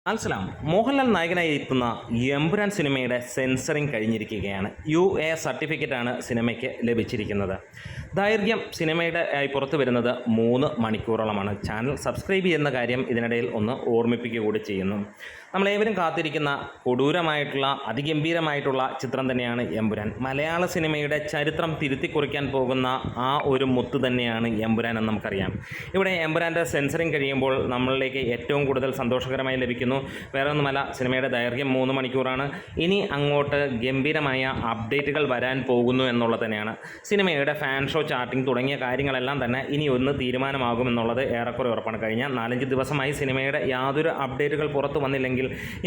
Al Salam. Mohanlal നായകനായി എത്തുന്ന എമ്പുരാൻ സിനിമയുടെ സെൻസറിങ് കഴിഞ്ഞിരിക്കുകയാണ്. UA സർട്ടിഫിക്കറ്റാണ് സിനിമയ്ക്ക് ലഭിച്ചിരിക്കുന്നത്. ദൈർഘ്യം സിനിമയുടെ പുറത്തു വരുന്നത് 3 മണിക്കൂറോളമാണ്. ചാനൽ സബ്സ്ക്രൈബ് ചെയ്യുന്ന കാര്യം ഇതിനിടയിൽ ഒന്ന് ഓർമ്മിപ്പിക്കുക കൂടി ചെയ്യുന്നു. നമ്മളേവരും കാത്തിരിക്കുന്ന കൊടൂരമായിട്ടുള്ള അതിഗംഭീരമായിട്ടുള്ള ചിത്രം തന്നെയാണ് എമ്പുരാൻ. മലയാള സിനിമയുടെ ചരിത്രം തിരുത്തിക്കുറിക്കാൻ പോകുന്ന ആ ഒരു മുത്ത് തന്നെയാണ് എമ്പുരാൻ എന്ന് നമുക്കറിയാം. ഇവിടെ എമ്പുരാൻ്റെ സെൻസറിങ് കഴിയുമ്പോൾ നമ്മളിലേക്ക് ഏറ്റവും കൂടുതൽ സന്തോഷകരമായി ലഭിക്കുന്നു. വേറെ ഒന്നുമല്ല, സിനിമയുടെ ദൈർഘ്യം 3 മണിക്കൂറാണ്. ഇനി അങ്ങോട്ട് ഗംഭീരമായ അപ്ഡേറ്റുകൾ വരാൻ പോകുന്നു എന്നുള്ളത് തന്നെയാണ്. സിനിമയുടെ ഫാൻ ഷോ, ചാർട്ടിംഗ് തുടങ്ങിയ കാര്യങ്ങളെല്ലാം തന്നെ ഇനി ഒന്ന് തീരുമാനമാകുമെന്നുള്ളത് ഏറെക്കുറെ ഉറപ്പാണ്. കഴിഞ്ഞ 4-5 ദിവസമായി സിനിമയുടെ യാതൊരു അപ്ഡേറ്റുകൾ പുറത്തു വന്നില്ലെങ്കിൽ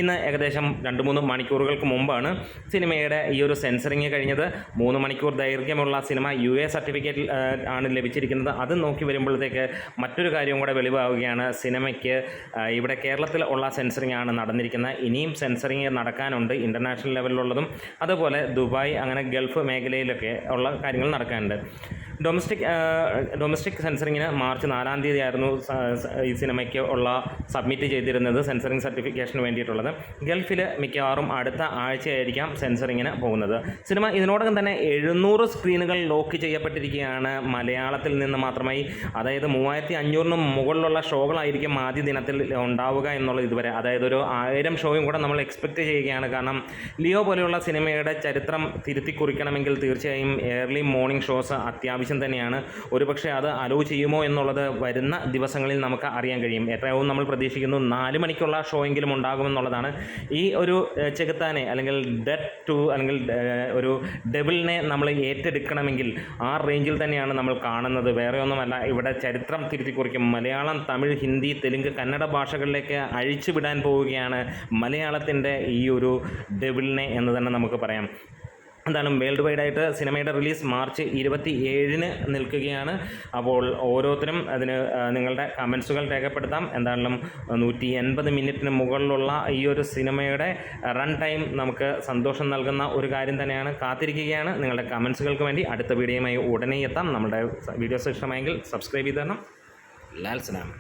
ഇന്ന് ഏകദേശം 2-3 മണിക്കൂറുകൾക്ക് മുമ്പാണ് സിനിമയുടെ ഈ ഒരു സെൻസറിങ് കഴിഞ്ഞത്. 3 മണിക്കൂർ ദൈർഘ്യമുള്ള സിനിമ UA സർട്ടിഫിക്കറ്റ് ആണ് ലഭിച്ചിരിക്കുന്നത്. അത് നോക്കി വരുമ്പോഴത്തേക്ക് മറ്റൊരു കാര്യം കൂടെ വെളിവാവുകയാണ്. സിനിമയ്ക്ക് ഇവിടെ കേരളത്തിൽ ഉള്ള സെൻസറിങ് ആണ് നടന്നിരിക്കുന്നത്. ഇനിയും സെൻസറിങ് നടക്കാനുണ്ട്, ഇൻ്റർനാഷണൽ ലെവലിലുള്ളതും അതുപോലെ ദുബായ് അങ്ങനെ ഗൾഫ് മേഖലയിലൊക്കെ ഉള്ള കാര്യങ്ങൾ നടക്കാനുണ്ട്. ഡൊമസ്റ്റിക് സെൻസറിങ്ങിന് മാർച്ച് 4-ാം തീയതി ആയിരുന്നു ഈ സിനിമയ്ക്ക് ഉള്ള സബ്മിറ്റ് ചെയ്തിരുന്നത്, സെൻസറിങ് സർട്ടിഫിക്കേഷന് വേണ്ടിയിട്ടുള്ളത്. ഗൾഫിൽ മിക്കവാറും അടുത്ത ആഴ്ചയായിരിക്കാം സെൻസറിങ്ങിന് പോകുന്നത്. സിനിമ ഇതിനോടകം തന്നെ 700 സ്ക്രീനുകൾ ലോക്ക് ചെയ്യപ്പെട്ടിരിക്കുകയാണ് മലയാളത്തിൽ നിന്ന് മാത്രമായി. അതായത് 3500-ന് മുകളിലുള്ള ഷോകളായിരിക്കും ആദ്യ ദിനത്തിൽ ഉണ്ടാവുക എന്നുള്ളത് ഇതുവരെ. അതായത് ഒരു 1000 ഷോയും കൂടെ നമ്മൾ എക്സ്പെക്റ്റ് ചെയ്യുകയാണ്. കാരണം ലിയോ പോലെയുള്ള സിനിമയുടെ ചരിത്രം തിരുത്തി കുറിക്കണമെങ്കിൽ തീർച്ചയായും ഏർലി മോർണിംഗ് ഷോസ് അത്യാവശ്യം തന്നെയാണ്. ഒരുപക്ഷെ അത് അലോ ചെയ്യുമോ എന്നുള്ളത് വരുന്ന ദിവസങ്ങളിൽ നമുക്ക് അറിയാൻ കഴിയും. എത്രയാവും നമ്മൾ പ്രതീക്ഷിക്കുന്നു, 4 മണിക്കുള്ള ഷോ എങ്കിലും ഉണ്ടാകുമെന്നുള്ളതാണ്. ഈ ഒരു ചെകുത്താനെ അല്ലെങ്കിൽ ഡെഡ് ടു അല്ലെങ്കിൽ ഒരു ഡെവിളിനെ നമ്മൾ ഏറ്റെടുക്കണമെങ്കിൽ ആ റേഞ്ചിൽ തന്നെയാണ് നമ്മൾ കാണുന്നത്. വേറെ ഒന്നുമല്ല, ഇവിടെ ചരിത്രം തിരുത്തി കുറിക്കും. മലയാളം, തമിഴ്, ഹിന്ദി, തെലുങ്ക്, കന്നഡ ഭാഷകളിലേക്ക് അഴിച്ചുവിടാൻ പോവുകയാണ് മലയാളത്തിൻ്റെ ഈ ഒരു ഡെവിളിനെ എന്ന് തന്നെ നമുക്ക് പറയാം. എന്തായാലും വേൾഡ് വൈഡായിട്ട് സിനിമയുടെ റിലീസ് മാർച്ച് 27-ന് നിൽക്കുകയാണ്. അപ്പോൾ ഓരോരുത്തരും അതിന് നിങ്ങളുടെ കമൻസുകൾ രേഖപ്പെടുത്താം. എന്തായാലും 180 മിനിറ്റിന് മുകളിലുള്ള ഈ ഒരു സിനിമയുടെ റൺ ടൈം നമുക്ക് സന്തോഷം നൽകുന്ന ഒരു കാര്യം തന്നെയാണ്. കാത്തിരിക്കുകയാണ് നിങ്ങളുടെ കമൻസുകൾക്ക് വേണ്ടി. അടുത്ത വീഡിയോയുമായി ഉടനെ എത്താം. നമ്മുടെ വീഡിയോസ് ഇഷ്ടമായെങ്കിൽ സബ്സ്ക്രൈബ് ചെയ്ത് തരണം. ലാൽ സലാം.